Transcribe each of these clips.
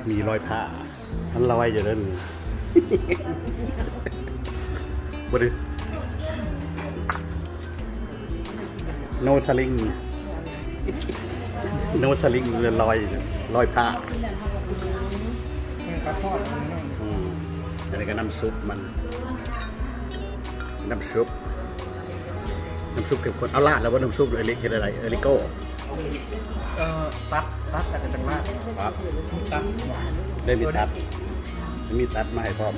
มีรอยผ้ามันลอยอยู่นั่นบ่ดิโนสลิงโนสลิงลอยผ้าอันนี้ก็น้ำซุปมันน้ำซุปเข้มข้นเอาลาดแล้วว่าน้ำซุปเอลิกอะไรเอลิโก้ตัดแต่เป็นมากครับ ตัด ได้มีตัดมาให้พร้อม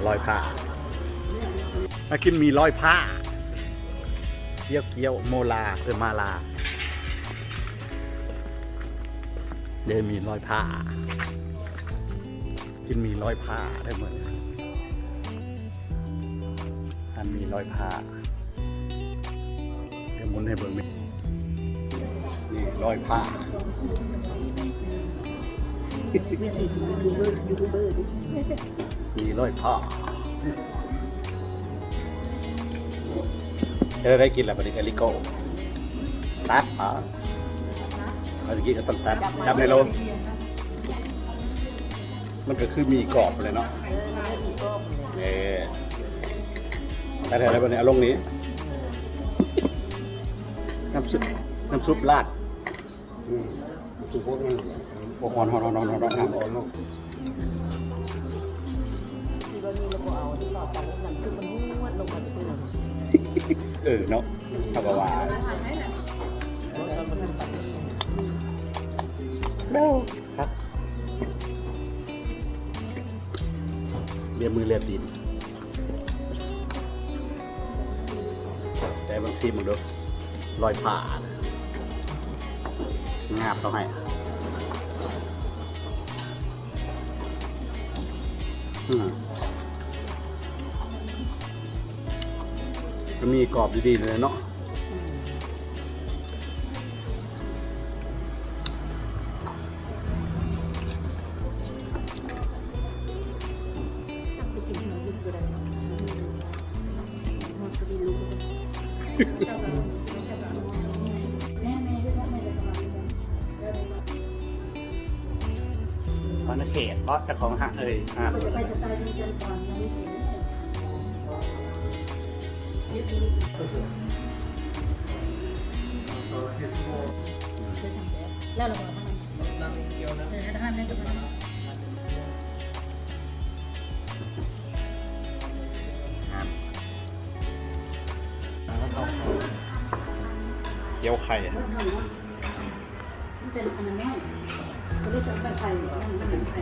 ลอยผ้ามากินมีลอยผ้าเกี๊ยวโมลามาลาได้มีลอยผ้ากินมีลอยผ้าได้หมดอันมีลอยผ้าเดี๋ยวมุนให้เบิ่งนี่ลอยผ้ามีร้อยผ้าจะได้กินแล้ววันนี้กาลิโก้ตัดเมื่อกี้ก็ต้องตัดจับในโลมันก็คือมีกรอบเลยเนาะแต่อะไรวันนี้เอาลงนี้น้ำซุปราดสุกพวกนั้นหอนอ่อนลงที่ว่ามีระบบเอาที่ต่อจากน้ำซุปมันนวดลงมาจะเป็นหนังเนาะเขาบอกว่าครับเรียมือเรียตีนแต่บางทีมึงดูรอยผ่างาบเขาให้มันมีกรอบดีๆเลยเนาะพอนเขตเพราะเจ้าของห้างแล้วเราบอกน้ำเกี๊ยวนะท่านได้กับมันเกี๊ยวไข่เป็นอันนั้นน้อยเขาเรียกเป็นไข่เป็นไข่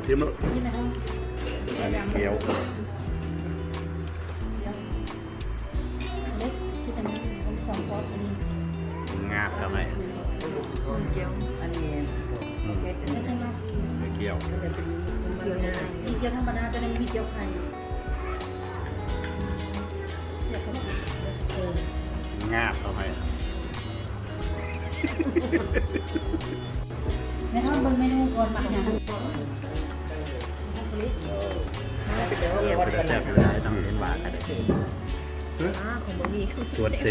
ชิมแล้วนี่นะครับเกี๊ยวเล็กที่เป็นซอสอันนี้ งาบทำไมเกี๊ยวอันนี้เล็กไม่ใช่มากเกี๊ยวจะเป็นเกี๊ยวนะอีเกี๊ยวธรรมดาจะได้มีเกี๊ยวไข่งาบทำไมไม่ทอดเบิ้งเมนูก่อนมาเนี่ยเป็นแซ่บอยู่ได้ต้องเห็นหวานกันสวนเส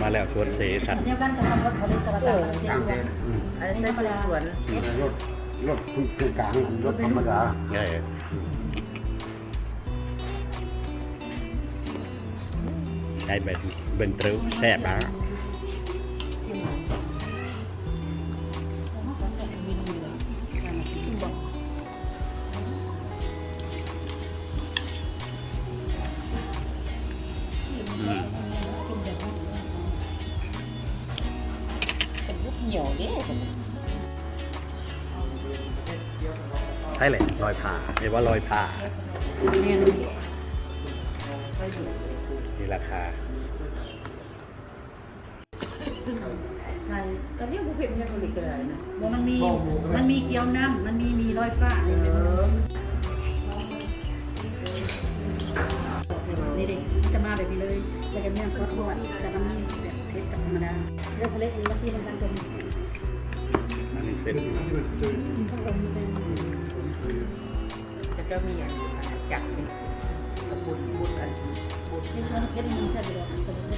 มาแล้วสวนเสสัตว์เดียวกันกับคำว่าเขาเรียกกระต่ายเสียสวนอันนี้ธรรมดาสวนรถกลางรถธรรมดาใช่ใช่เป็นตรึ้แซ่บนะเหนียวเนี่ยใช่เลยรอยผ่าเรียกว่ารอยผ่านี่ราคาตอนนี้บุฟเฟ่ต์มันผลิตอะไรนะว่ามันมีเกี๊ยวน้ำมันมีรอยฟ้านี่ดิจะมาแบบนี้เลยแล้วก็มีน้ำซอสบวชแต่ก็มีแบบเผ็ดธรรมดาเรื่องเล็กนี่มาซีมันกันเป็นอันนี้เป็นจะมีจักรกระปุกบุตรอันบุตรที่ชวนเผ็ดมันใช่ไหมล่ะมันเป็นอะไร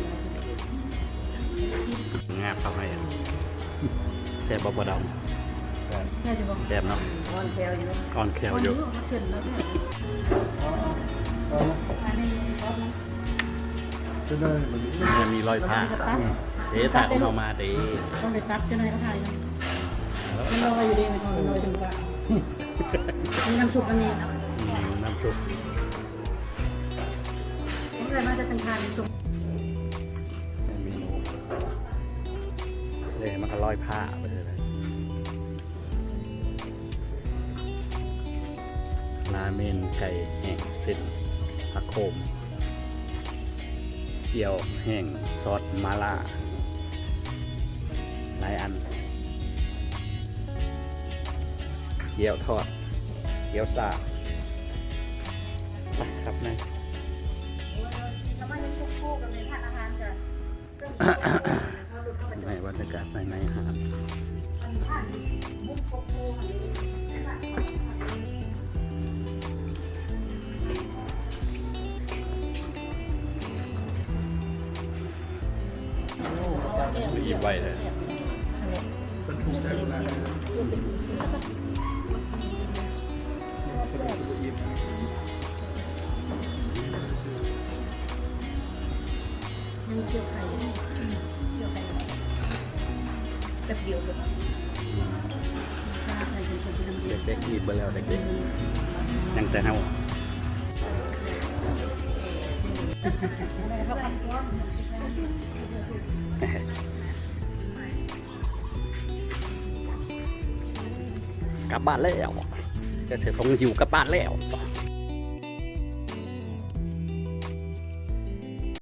งาบเข้าให้แซ่บบ่ด แค่จะบอก แซ่บเนาะ ออนแคลอยู่ อ่อนแคลอยู่ เชิญแล้วเนี่ยอันนี้ซอสนะ จะได้มัน เนี่ยมีรอยผ้าเอ๊ะตัดออกมาดี ต้องไปตัดจะหน่อยก็ถ่ายนะมันลอยอยู่ดีมันลอยถึงว่ามีน้ำซุปอันนี้ น้ำซุป ผมเลยมาจะเป็นทานซุป เมนูเลยมันก็ลอยผ้าไปเลยราเมนไก่แห้งเส้นผักโขมเกี๊ยวแห้งซอสมาล่าหลายอันเกี๊ยวทอดเกี๊ยวซ่าไปครับนาย แล้วมันยังคู่กันในทานอาหารจ้ะ ในบรรยากาศในหาดอิ่มไว้เลย มีเกี๊ยวไข่เกี๊ยวไข่แบบเดียวเลยใส่เป็นคนที่ทำเดียว เด็กๆอิ่มไปแล้วเด็กๆยังแต่เฮา เขาพันตัว กลับบ้านแล้วจะเธอต้องอยู่กลับบ้านแล้ว